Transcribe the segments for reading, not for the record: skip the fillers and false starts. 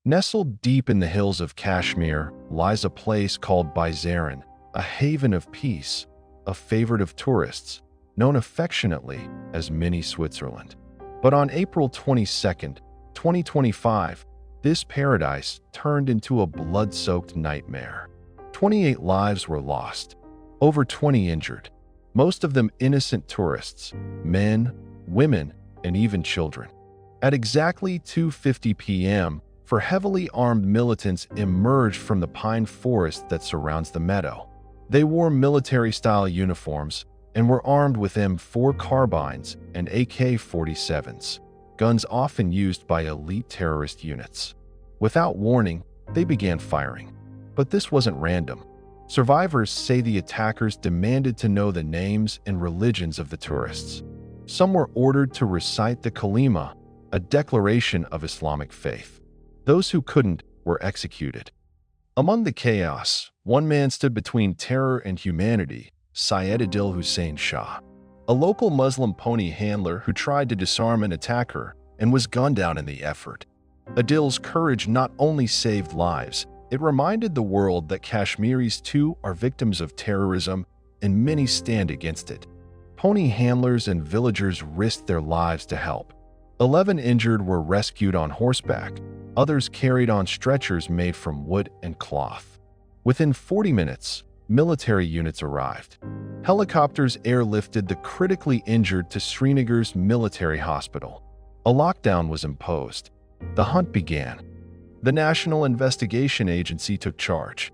Nestled deep in the hills of Kashmir lies a place called Baisaran, a haven of peace, a favorite of tourists, known affectionately as Mini Switzerland. But on April 22, 2025, this paradise turned into a blood-soaked nightmare. 28 lives were lost, over 20 injured, most of them innocent tourists, men, women, and even children. At exactly 2:50 p.m., four heavily armed militants emerged from the pine forest that surrounds the meadow. They wore military-style uniforms and were armed with M4 carbines and AK-47s, guns often used by elite terrorist units. Without warning, they began firing. But this wasn't random. Survivors say the attackers demanded to know the names and religions of the tourists. Some were ordered to recite the Kalima, a declaration of Islamic faith. Those who couldn't were executed. Among the chaos, one man stood between terror and humanity, Syed Adil Hussein Shah, a local Muslim pony handler who tried to disarm an attacker and was gunned down in the effort. Adil's courage not only saved lives, it reminded the world that Kashmiris too are victims of terrorism and many stand against it. Pony handlers and villagers risked their lives to help. 11 injured were rescued on horseback, others carried on stretchers made from wood and cloth. Within 40 minutes, military units arrived. Helicopters airlifted the critically injured to Srinagar's military hospital. A lockdown was imposed. The hunt began. The National Investigation Agency took charge.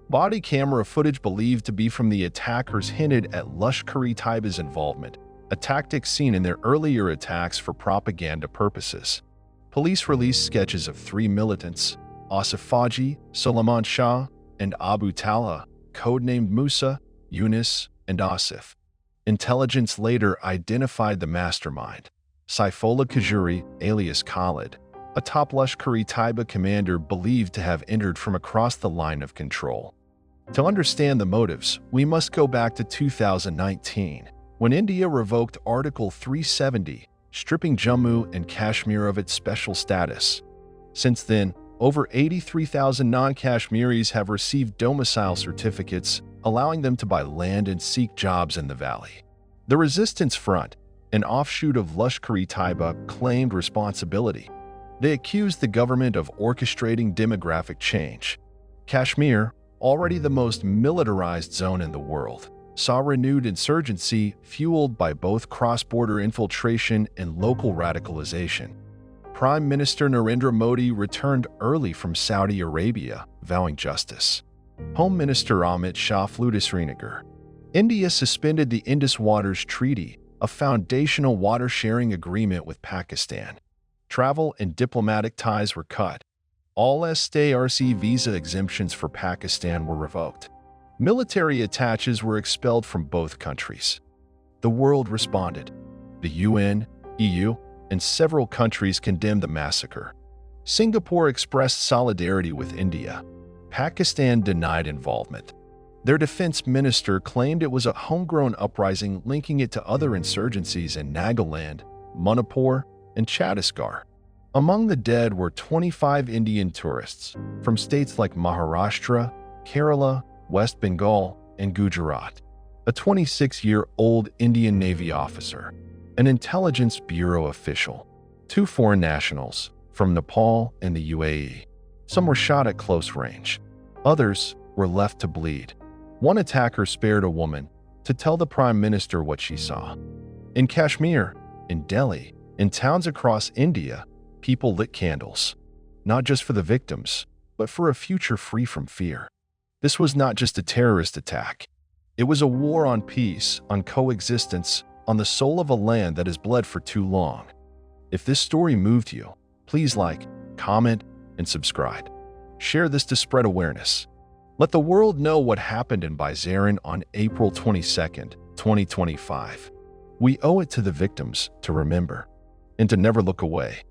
Body camera footage believed to be from the attackers hinted at Lashkar-e-Taiba's involvement, a tactic seen in their earlier attacks for propaganda purposes. Police released sketches of 3 militants, Asif Faji, Suleiman Shah, and Abu Talha, codenamed Musa, Yunus, and Asif. Intelligence later identified the mastermind, Saifullah Kajuri, alias Khalid, a top Lashkar-e-Taiba commander believed to have entered from across the line of control. To understand the motives, we must go back to 2019, when India revoked Article 370, stripping Jammu and Kashmir of its special status. Since then, over 83,000 non-Kashmiris have received domicile certificates, allowing them to buy land and seek jobs in the valley. The Resistance Front, an offshoot of Lashkar-e-Taiba, claimed responsibility. They accused the government of orchestrating demographic change. Kashmir, already the most militarized zone in the world, saw renewed insurgency fueled by both cross-border infiltration and local radicalization. Prime Minister Narendra Modi returned early from Saudi Arabia, vowing justice. Home Minister Amit Shah flew to Srinagar. India suspended the Indus Waters Treaty, a foundational water-sharing agreement with Pakistan. Travel and diplomatic ties were cut. All STRC visa exemptions for Pakistan were revoked. Military attaches were expelled from both countries. The world responded. The UN, EU, and several countries condemned the massacre. Singapore expressed solidarity with India. Pakistan denied involvement. Their defense minister claimed it was a homegrown uprising linking it to other insurgencies in Nagaland, Manipur, and Chhattisgarh. Among the dead were 25 Indian tourists from states like Maharashtra, Kerala, West Bengal, and Gujarat, a 26-year-old Indian Navy officer, an Intelligence Bureau official, 2 foreign nationals from Nepal and the UAE. Some were shot at close range. Others were left to bleed. One attacker spared a woman to tell the Prime Minister what she saw. In Kashmir, in Delhi, in towns across India, people lit candles, not just for the victims, but for a future free from fear. This was not just a terrorist attack. It was a war on peace, on coexistence, on the soul of a land that has bled for too long. If this story moved you, please like, comment, and subscribe. Share this to spread awareness. Let the world know what happened in Baisaran on April 22, 2025. We owe it to the victims to remember and to never look away.